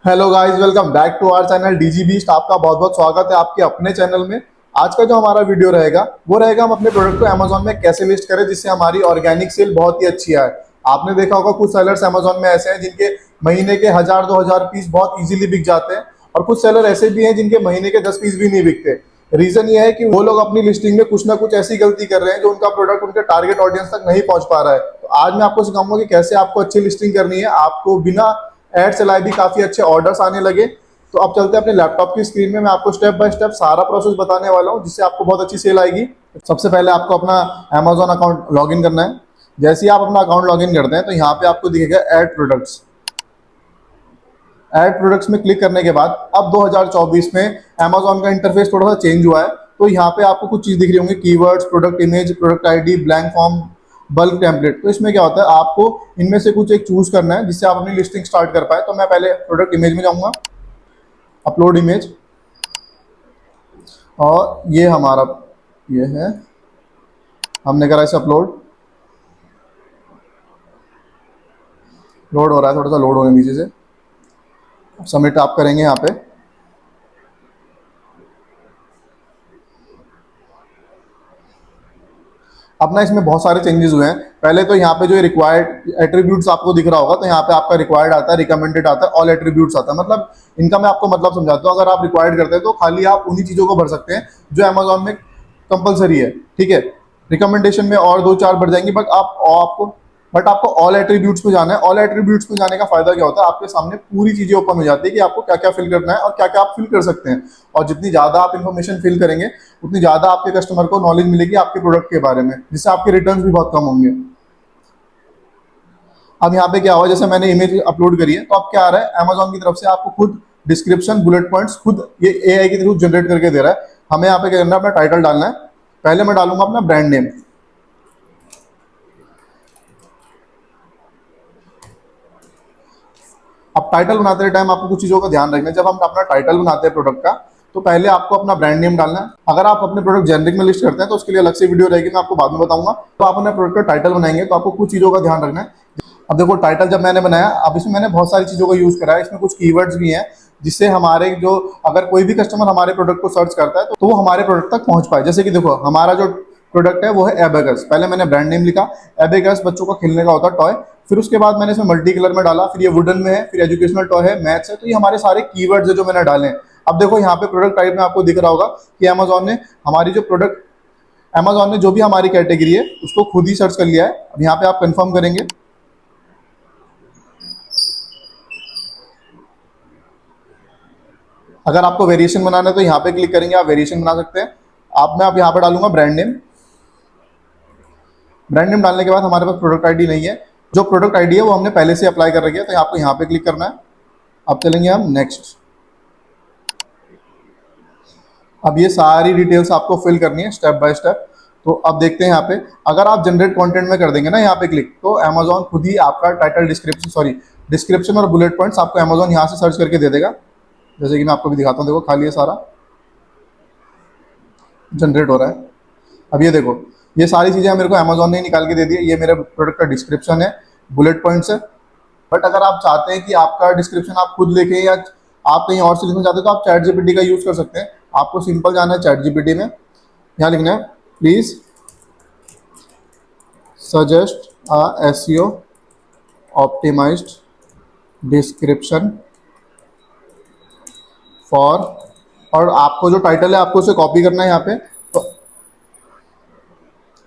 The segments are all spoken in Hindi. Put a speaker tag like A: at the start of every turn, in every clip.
A: Hello guys, welcome back to our channel DG beast. आपका बहुत बहुत स्वागत है आपके अपने चैनल में। आज का जो हमारा वीडियो रहेगा वो रहेगा हम अपने प्रोडक्ट को अमेजोन में कैसे लिस्ट करें जिससे हमारी ऑर्गेनिक सेल बहुत ही अच्छी आए। आपने देखा होगा कुछ सेलर्स अमेजोन में ऐसे हैं जिनके महीने के 1000-2000 पीस बहुत इजीली बिक जाते हैं, और कुछ सेलर ऐसे भी हैं जिनके महीने के 10 पीस भी नहीं बिकते। रीजन ये है कि वो लोग अपनी लिस्टिंग में कुछ ना कुछ ऐसी गलती कर रहे हैं जो उनका प्रोडक्ट उनके टारगेट ऑडियंस तक नहीं पहुंच पा रहा है। तो आज मैं आपको सिखाऊंगा कि कैसे आपको अच्छी लिस्टिंग करनी है, आपको बिना एड चलाए भी काफी अच्छे ऑर्डर्स आने लगे। तो अब चलते हैं अपने लैपटॉप की स्क्रीन में, मैं आपको स्टेप बाय स्टेप सारा प्रोसेस बताने वाला हूँ जिससे आपको बहुत अच्छी सेल आएगी। सबसे पहले आपको अपना अमेजोन अकाउंट लॉगिन करना है। जैसे ही आप अपना अकाउंट लॉगिन करते हैं तो यहाँ पे आपको दिखेगा ऐड प्रोडक्ट्स। ऐड प्रोडक्ट्स में क्लिक करने के बाद अब 2024 में अमेजोन का इंटरफेस थोड़ा सा चेंज हुआ है। तो यहाँ पे आपको कुछ चीज दिख रही होंगी, keywords, product image, product ID, blank form, bulk template. तो इसमें क्या होता है, आपको इनमें से कुछ एक चूज करना है जिससे आप अपनी लिस्टिंग स्टार्ट कर पाए। तो मैं पहले प्रोडक्ट इमेज में जाऊंगा, अपलोड इमेज, और ये हमारा ये है, हमने करा इसे अपलोड। लोड हो रहा है, थोड़ा सा लोड होने नीचे से। सबमिट आप करेंगे यहाँ पे। अब ना इसमें बहुत सारे चेंजेस हुए हैं। पहले तो यहाँ पे जो रिक्वायर्ड एट्रीब्यूट्स आपको दिख रहा होगा, तो यहाँ पे आपका रिक्वायर्ड आता है, रिकमेंडेड आता है, ऑल एट्रीब्यूट्स आता है। मतलब इनका मैं आपको मतलब समझाता हूँ। अगर आप रिक्वायर्ड करते हैं तो खाली आप उन्हीं चीज़ों को भर सकते हैं जो अमेजोन में कंपलसरी है, ठीक है। रिकमेंडेशन में और दो चार बढ़ जाएंगी, बट आपको ऑल एट्रीब्यूट्स में जाना है। ऑल एट्रीब्यूट्स में जाने का फायदा क्या होता है, आपके सामने पूरी चीजें ओपन हो जाती है कि आपको क्या क्या फिल करना है और क्या क्या आप फिल कर सकते हैं। और जितनी ज्यादा आप इन्फॉर्मेशन फिल करेंगे उतनी ज्यादा आपके कस्टमर को नॉलेज मिलेगी आपके प्रोडक्ट के बारे में, जिससे आपके रिटर्न भी बहुत कम होंगे। अब यहाँ पे क्या हुआ, जैसे मैंने इमेज अपलोड करी है तो अब क्या आ रहा है, अमेजोन की तरफ से आपको खुद डिस्क्रिप्शन, बुलेट पॉइंट्स खुद ये एआई के थ्रू जनरेट करके दे रहा है। हमें यहाँ पे क्या करना है, अपना टाइटल डालना है। पहले मैं डालूंगा अपना ब्रांड नेम। अब टाइटल बनाते टाइम आपको कुछ चीज़ों का ध्यान रखना है। जब हम अपना टाइटल बनाते हैं प्रोडक्ट का, तो पहले आपको अपना ब्रांड नेम डालना है। अगर आप अपने प्रोडक्ट जेनरिक में लिस्ट करते हैं तो उसके लिए अलग से वीडियो रहेगी, मैं आपको बाद में बताऊंगा। तो आप अपने प्रोडक्ट का टाइटल बनाएंगे तो आपको कुछ चीज़ों का ध्यान रखना है। अब देखो, टाइटल जब मैंने बनाया, अब इसमें मैंने बहुत सारी चीज़ों का यूज़ करा है। इसमें कुछ कीवर्ड्स भी हैं जिससे हमारे जो, अगर कोई भी कस्टमर हमारे प्रोडक्ट को सर्च करता है तो वो हमारे प्रोडक्ट तक पहुंच पाए। जैसे कि देखो, हमारा जो प्रोडक्ट है वो है एबेकस। पहले मैंने ब्रांड नेम लिखा, एबेकस बच्चों का खेलने का होता है टॉय। फिर उसके बाद मैंने इसमें मल्टी कलर में डाला, फिर ये वुडन में है, फिर एजुकेशनल टॉय है, मैथ्स है। तो ये हमारे सारे कीवर्ड्स है जो मैंने डाले हैं। अब देखो यहाँ पे प्रोडक्ट टाइप में आपको दिख रहा होगा कि अमेजोन ने हमारी जो प्रोडक्ट, अमेजोन ने जो भी हमारी कैटेगरी है उसको खुद ही सर्च कर लिया है। अब यहाँ पे आप कंफर्म करेंगे। अगर आपको वेरिएशन बनाना है तो यहाँ पे क्लिक करेंगे, आप वेरिएशन बना सकते हैं। मैं यहाँ पे डालूंगा ब्रांड नेम। ब्रांड नेम डालने के बाद हमारे पास प्रोडक्ट आईडी नहीं है। जो प्रोडक्ट आईडी है वो हमने पहले से अप्लाई कर रखी है, तो आपको यहाँ पे क्लिक करना है। अब चलेंगे हम नेक्स्ट। अब ये सारी डिटेल्स आपको फिल करनी है स्टेप बाय स्टेप। तो अब देखते हैं यहाँ पे, अगर आप जनरेट कंटेंट में कर देंगे ना यहाँ पे क्लिक, तो अमेजोन खुद ही आपका टाइटल, डिस्क्रिप्शन और बुलेट पॉइंट्स आपको अमेजोन यहाँ से सर्च करके दे देगा। जैसे कि मैं आपको भी दिखाता हूँ, देखो खाली ये सारा जनरेट हो रहा है। अब ये देखो, ये सारी चीज़ें मेरे को अमेजोन ने निकाल के दे दी है। ये मेरे प्रोडक्ट का डिस्क्रिप्शन है, बुलेट पॉइंट्स है। बट अगर आप चाहते हैं कि आपका डिस्क्रिप्शन आप खुद लिखें या आप कहीं और से लिखना चाहते हैं तो आप चैट जीपीटी का यूज़ कर सकते हैं। आपको सिंपल जाना है चैट जीपीटी में, यहाँ लिखना है please suggest a SEO optimized description for, और आपको जो टाइटल है आपको उसे कॉपी करना है यहाँ पे।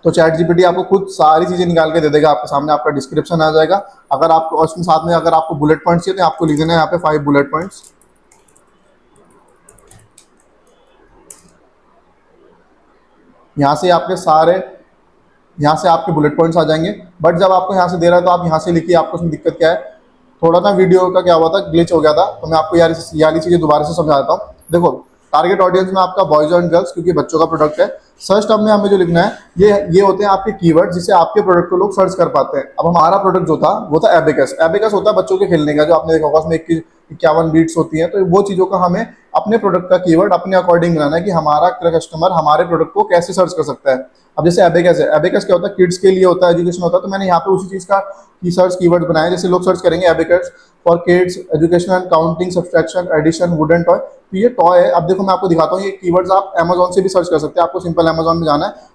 A: तो चैट जीपीटी आपको खुद सारी चीज़ें निकाल के दे देगा, आपके सामने आपका डिस्क्रिप्शन आ जाएगा। अगर आपको, और उसमें साथ में अगर आपको बुलेट पॉइंट्स चाहिए तो आपको लिख देना है यहाँ पे 5 बुलेट पॉइंट्स। यहाँ से आपके सारे, यहाँ से आपके बुलेट पॉइंट्स आ जाएंगे। बट जब आपको यहाँ से दे रहा है तो आप यहाँ से लिखिए, आपको उसमें दिक्कत क्या है। थोड़ा ना वीडियो का क्या हुआ था, ग्लिच हो गया था, तो मैं आपको यार ये वाली चीज़ें दोबारा से समझाता हूँ। देखो, टारगेट ऑडियंस में आपका बॉयज एंड गर्ल्स, क्योंकि बच्चों का प्रोडक्ट है। सर्च टर्म में हमें जो लिखना है, ये होते हैं आपके कीवर्ड जिससे आपके प्रोडक्ट को लोग सर्च कर पाते हैं। अब हमारा प्रोडक्ट जो था वो था एबेकस। एबेकस होता है बच्चों के खेलने का, जो आपने देखा होगा उसमें 51 बीट्स होती हैं। तो वो चीज़ों का हमें अपने प्रोडक्ट का कीवर्ड अपने अकॉर्डिंग बनाना है कि हमारा कस्टमर हमारे प्रोडक्ट को कैसे सर्च कर सकता है। अब जैसे एबेकस है, एबेकस क्या होता है, किड्स के लिए होता है, एजुकेशन होता है, तो मैंने यहाँ पे उसी चीज़ का की सर्च कीवर्ड बनाया। जैसे लोग सर्च करेंगे abacus for kids education counting subtraction addition wooden toy, तो ये टॉय है। अब देखो मैं आपको दिखाता हूँ, ये कीवर्ड्स आप अमेजोन से भी सर्च कर सकते हैं। आपको सिंपल अमेजोन में जाना है,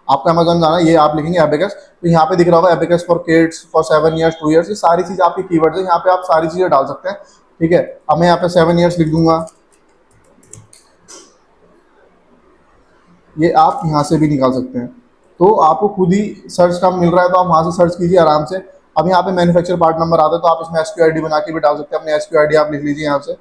A: आपको अमेजोन जाना है, ये आप लिखेंगे एबेकस, तो यहाँ पे दिख रहा होगा abacus for kids for 7 years 2 years, ये सारी चीज़ आपकी कीवर्ड्स है, यहाँ पे आप सारी चीज़ें डाल सकते हैं। ठीक है, अब मैं यहाँ पे 7 ईयर्स लिख दूंगा, ये आप यहाँ से भी निकाल सकते हैं। तो आपको खुद ही सर्च का मिल रहा है, तो आप वहाँ से सर्च कीजिए आराम से। अब यहाँ पे मैन्युफैक्चर पार्ट नंबर आता है, तो आप इसमें SQID बना के भी डाल सकते हैं, अपने SQID आप लिख लीजिए यहाँ से,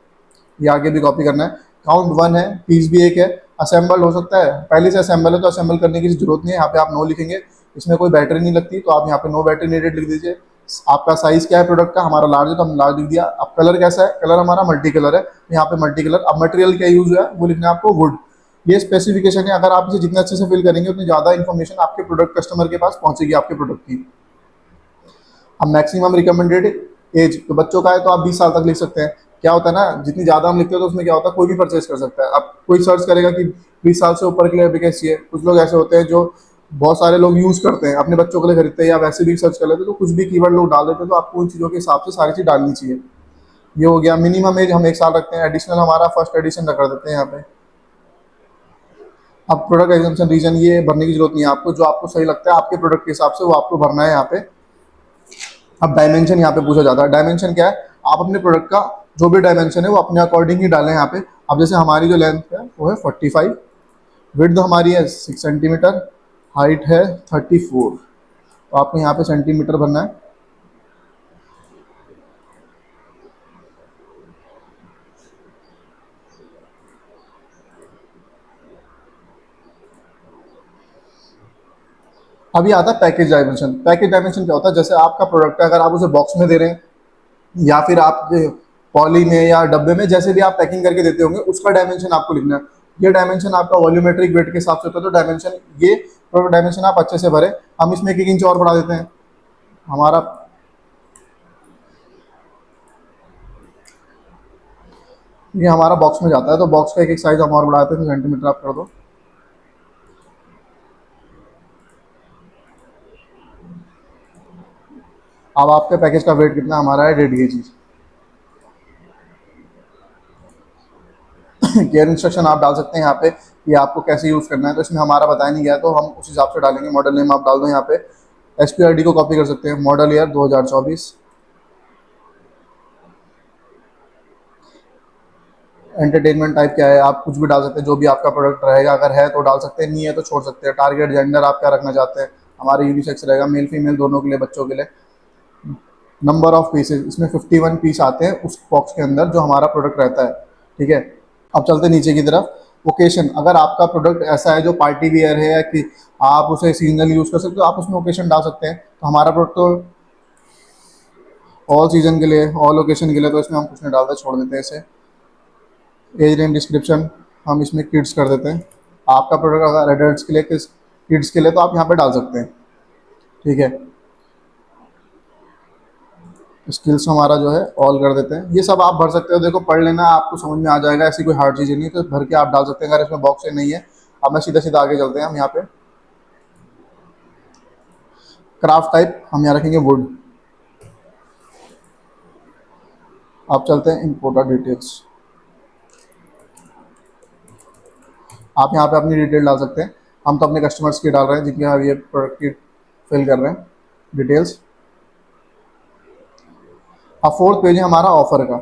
A: ये आगे भी कॉपी करना है। काउंट 1 है, पीस भी 1 है, असेंबल हो सकता है, पहले से असेंबल है तो असेंबल करने की जरूरत नहीं है, यहाँ पे आप नो लिखेंगे। इसमें कोई बैटरी नहीं लगती, तो आप यहाँ पे नो बैटरी नीडेड लिख दीजिए। आपका साइज क्या है प्रोडक्ट का, हमारा लार्ज है तो हम लार्ज लिख दिया। अब कलर कैसा है, कलर हमारा मल्टी कलर है, तो यहाँ पे मल्टी कलर। अब मटेरियल क्या यूज हुआ है वो लिखना है आपको, वुड। ये स्पेसिफिकेशन है, अगर आप इसे जितने अच्छे से फिल करेंगे उतनी ज़्यादा इन्फॉर्मेशन आपके प्रोडक्ट कस्टमर के पास पहुंचेगी आपके प्रोडक्ट की। अब मैक्सिमम रिकमेंडेड एज, तो बच्चों का है तो आप 20 साल तक लिख सकते हैं। क्या होता है ना, जितनी ज़्यादा हम लिखते हैं तो उसमें क्या होता है, कोई भी परचेज कर सकता है। अब कोई सर्च करेगा कि 20 साल से ऊपर के लिए एबेकस चाहिए, कुछ लोग ऐसे होते हैं जो बहुत सारे लोग यूज़ करते हैं अपने बच्चों के लिए खरीदते हैं, या वैसे भी सर्च कर लेते हैं, तो कुछ भी कीवर्ड लोग डाल देते हैं। तो आपको उन चीज़ों के हिसाब से सारी चीज़ डालनी चाहिए। ये हो गया। मिनिमम एज हम 1 साल रखते हैं, एडिशनल हमारा फर्स्ट एडिशन कर देते हैं यहाँ पे। अब प्रोडक्ट एग्जाम्पशन रीजन ये भरने की जरूरत नहीं है आपको, जो आपको सही लगता है आपके प्रोडक्ट के हिसाब से वो आपको भरना है यहाँ पे। अब डायमेंशन यहाँ पे पूछा जाता है, डायमेंशन क्या है, आप अपने प्रोडक्ट का जो भी डायमेंशन है वो अपने अकॉर्डिंग ही डालें यहाँ पे। अब जैसे हमारी जो लेंथ है वो है 45, विड्थ हमारी है 6 सेंटीमीटर, हाइट है 34, तो आपको यहाँ पे सेंटीमीटर भरना है। अभी आता है पैकेज डायमेंशन। पैकेज डायमेंशन क्या होता है, जैसे आपका प्रोडक्ट है, अगर आप उसे बॉक्स में दे रहे हैं या फिर आप पॉली में या डब्बे में, जैसे भी आप पैकिंग करके देते होंगे, उसका डायमेंशन आपको लिखना है। ये डायमेंशन आपका वॉल्यूमेट्रिक वेट के हिसाब से होता है, तो डायमेंशन ये प्रोडक्ट डायमेंशन आप अच्छे से भरें। हम इसमें 1 इंच और बढ़ा देते हैं हमारा, ये हमारा बॉक्स में जाता है, तो बॉक्स का एक साइज हम और बढ़ाते हैं, तो सेंटीमीटर आप कर दो। अब आपके पैकेज का वेट कितना, हमारा है 1.5 kg। केयर इंस्ट्रक्शन आप डाल सकते हैं यहाँ पे कि आपको कैसे यूज़ करना है, तो इसमें हमारा बताया नहीं गया, तो हम उस हिसाब से डालेंगे। मॉडल नेम आप डाल दो यहाँ पे, SQID को कॉपी कर सकते हैं, मॉडल ईयर 2024। एंटरटेनमेंट टाइप क्या है, आप कुछ भी डाल सकते हैं, जो भी आपका प्रोडक्ट रहेगा, अगर है तो डाल सकते हैं, नहीं है तो छोड़ सकते हैं। टारगेट जेंडर आप क्या रखना चाहते हैं, हमारे यूनिसेक्स रहेगा, मेल फीमेल दोनों के लिए, बच्चों के लिए। नंबर ऑफ पीसेज, इसमें 51 पीस आते हैं उस बॉक्स के अंदर जो हमारा प्रोडक्ट रहता है। ठीक है, अब चलते नीचे की तरफ। ओकेशन, अगर आपका प्रोडक्ट ऐसा है जो पार्टी वियर है या कि आप उसे सीजनल यूज़ कर सकते हो, आप उसमें ओकेशन डाल सकते हैं। तो हमारा प्रोडक्ट तो ऑल सीजन के लिए, ऑल ओकेशन के लिए, तो इसमें हम कुछ नहीं डालते, छोड़ देते हैं इसे। एज नेम डिस्क्रिप्शन हम इसमें किड्स कर देते हैं। आपका प्रोडक्ट अगर एडल्ट्स के लिए, किड्स के लिए, तो आप यहाँ पे डाल सकते हैं। ठीक है, स्किल्स हमारा जो है ऑल कर देते हैं। ये सब आप भर सकते हो, देखो पढ़ लेना, आपको समझ में आ जाएगा, ऐसी कोई हार्ड चीज़ नहीं है, तो भर के आप डाल सकते हैं। अगर इसमें बॉक्स नहीं है, अब मैं सीधा सीधा आगे चलते हैं हम यहाँ पे। क्राफ्ट टाइप हम यहाँ रखेंगे वुड। आप चलते हैं इम्पोर्टर डिटेल्स, आप यहाँ पे अपनी डिटेल डाल सकते हैं। हम तो अपने कस्टमर्स की डाल रहे हैं जिनके यहाँ ये प्रोडक्ट की फिल कर रहे हैं डिटेल्स। अब फोर्थ पेज है हमारा ऑफर का।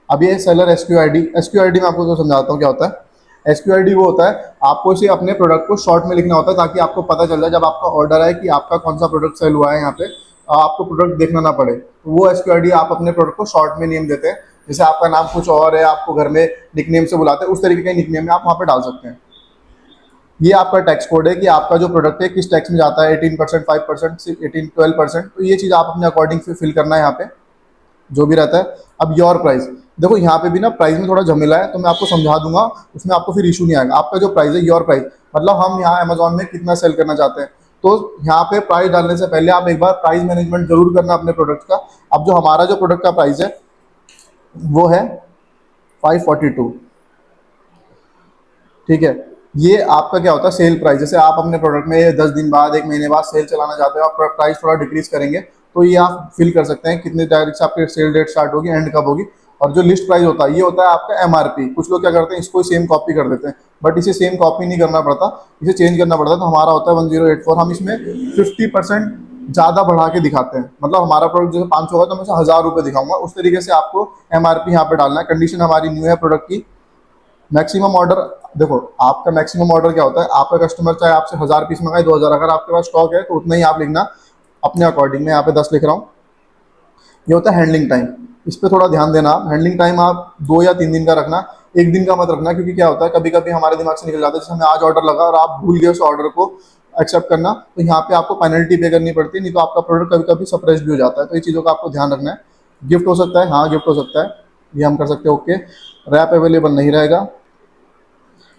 A: अब ये सेलर SQID मैं आपको तो समझाता हूँ क्या होता है। SQID वो होता है, आपको इसे अपने प्रोडक्ट को शॉर्ट में लिखना होता है, ताकि आपको पता चल जाए जब आपका ऑर्डर आए कि आपका कौन सा प्रोडक्ट सेल हुआ है, यहाँ पे आपको प्रोडक्ट देखना ना पड़े। तो वो SQID आप अपने प्रोडक्ट को शॉर्ट में नेम देते हैं। जैसे आपका नाम कुछ और है, आपको घर में निकनेम से बुलाते हैं, उस तरीके के निकनेम में आप वहाँ पे डाल सकते हैं। ये आपका टैक्स कोड है कि आपका जो प्रोडक्ट है किस टैक्स में जाता है, 18%, 5%, 18, 12%। तो ये चीज़ आप अपने अकॉर्डिंग फिल करना है यहाँ पे, जो भी रहता है। अब योर प्राइस, देखो यहाँ पे भी ना प्राइस में थोड़ा झमेला है, तो मैं आपको समझा दूंगा, उसमें आपको फिर इशू नहीं आएगा। आपका जो प्राइस है, योर प्राइस, मतलब हम यहाँ अमेजोन में कितना सेल करना चाहते हैं, तो यहाँ पे प्राइस डालने से पहले आप एक बार प्राइस मैनेजमेंट जरूर करना अपने प्रोडक्ट का। अब जो हमारा जो प्रोडक्ट का प्राइस है वो है 542, ठीक है। ये आपका क्या होता है, सेल प्राइस। जैसे आप अपने प्रोडक्ट में 10 दिन बाद, 1 महीने बाद सेल चलाना चाहते हो, आप प्राइस थोड़ा डिक्रीज करेंगे, तो ये आप फिल कर सकते हैं कितने तारीख से आपकी सेल डेट स्टार्ट होगी, एंड कब होगी। और जो लिस्ट प्राइस होता है, ये होता है आपका एमआरपी। कुछ लोग क्या करते हैं, इसको सेम कॉपी कर देते हैं, बट इसे सेम कॉपी नहीं करना पड़ता, इसे चेंज करना पड़ता है। तो हमारा होता है 1084, हम इसमें 50% ज़्यादा बढ़ा के दिखाते हैं। मतलब हमारा प्रोडक्ट जैसे 500 होगा तो मैं उसे 1000 रुपये दिखाऊंगा, उस तरीके से आपको एमआरपी यहाँ पे डालना है। कंडीशन हमारी न्यू है प्रोडक्ट की। मैक्सिमम ऑर्डर, देखो आपका मैक्सिमम ऑर्डर क्या होता है, आपका कस्टमर चाहे आपसे 1000 पीस मंगाए, 2000, अगर आपके पास स्टॉक है तो उतना ही आप लिखना अपने अकॉर्डिंग। मैं यहाँ पे 10 लिख रहा हूँ। ये होता है हैंडलिंग टाइम। इस पर थोड़ा ध्यान देना आप। हैंडलिंग टाइम आप 2 या 3 दिन का रखना, 1 दिन का मत रखना, क्योंकि क्या होता है कभी कभी हमारे दिमाग से निकल जाता है। जैसे हमें आज ऑर्डर लगा और आप भूल गए उस ऑर्डर को एक्सेप्ट करना, तो यहाँ पे आपको पेनल्टी पे करनी पड़ती है, नहीं तो आपका प्रोडक्ट कभी कभी सप्रेस भी हो जाता है। तो ये चीज़ों का आपको ध्यान रखना है। गिफ्ट हो सकता है, हाँ गिफ्ट हो सकता है, ये हम कर सकते हैं। ओके, रैप अवेलेबल नहीं रहेगा।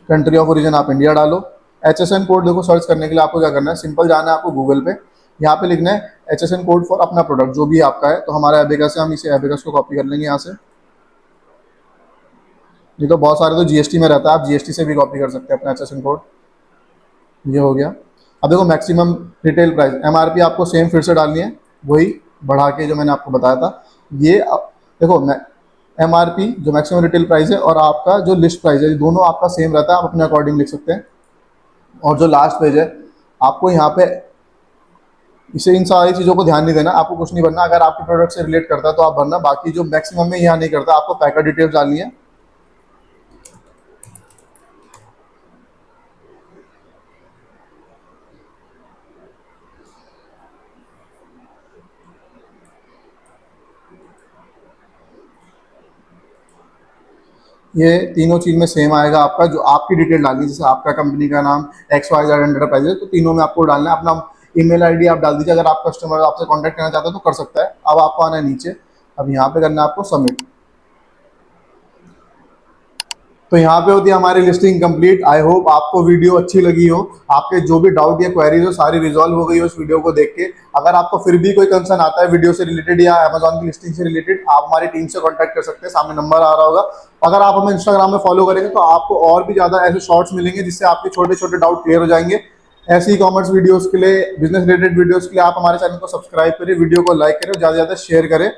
A: कंट्री ऑफ ओरिजिन आप इंडिया डालो। HSN कोड, देखो सर्च करने के लिए आपको क्या करना है, सिंपल जाना है आपको गूगल पे, यहाँ पे लिखना है HSN कोड फॉर अपना प्रोडक्ट जो भी आपका है। तो हमारा एबेकस है, हम इसे एबेकस को कॉपी कर लेंगे यहाँ से। ये तो बहुत सारे तो GST में रहता है, आप GST से भी कॉपी कर सकते हैं अपना HSN कोड। ये हो गया। अब देखो मैक्सिमम रिटेल प्राइस, MRP आपको सेम फिर से डालनी है, वही बढ़ा के जो मैंने आपको बताया था। ये देखो MRP जो मैक्सिमम रिटेल प्राइस है और आपका जो लिस्ट प्राइस है, ये दोनों आपका सेम रहता है, आप अपने अकॉर्डिंग लिख सकते हैं। और जो लास्ट पेज है, आपको यहाँ पे इसे इन सारी चीज़ों को ध्यान नहीं देना, आपको कुछ नहीं भरना। अगर आपके प्रोडक्ट से रिलेट करता है तो आप भरना, बाकी जो मैक्सिमम में यहाँ नहीं करता, आपको पैकर डिटेल्स डालनी है। ये तीनों चीज़ में सेम आएगा आपका, जो आपकी डिटेल डालनी है। जैसे आपका कंपनी का नाम XYZ एंटरप्राइज है, तो तीनों में आपको डालना है। अपना ईमेल आईडी आप डाल दीजिए, अगर आप कस्टमर आपसे कांटेक्ट करना चाहते हो तो कर सकता है। अब आपको आना है नीचे, अब यहाँ पे करना है आपको सबमिट। तो यहाँ पे होती है हमारी लिस्टिंग कंप्लीट। आई होप आपको वीडियो अच्छी लगी हो, आपके जो भी डाउट या क्वेरीज हो सारी रिजॉल्व हो गई हो इस वीडियो को देख के। अगर आपको फिर भी कोई कंसर्न आता है वीडियो से रिलेटेड या अमेजॉन की लिस्टिंग से रिलेटेड, आप हमारी टीम से कॉन्टैक्ट कर सकते हैं, सामने नंबर आ रहा होगा। अगर आप हमें इंस्टाग्राम में फॉलो करेंगे तो आपको और भी ज़्यादा ऐसे शॉर्ट्स मिलेंगे जिससे आपके छोटे छोटे डाउट क्लियर हो जाएंगे। ऐसे ही कॉमर्स वीडियोज़ के लिए, बिजनेस रिलेटेड वीडियोज़ के लिए आप हमारे चैनल को सब्सक्राइब करें, वीडियो को लाइक करें और ज़्यादा से ज़्यादा शेयर करें।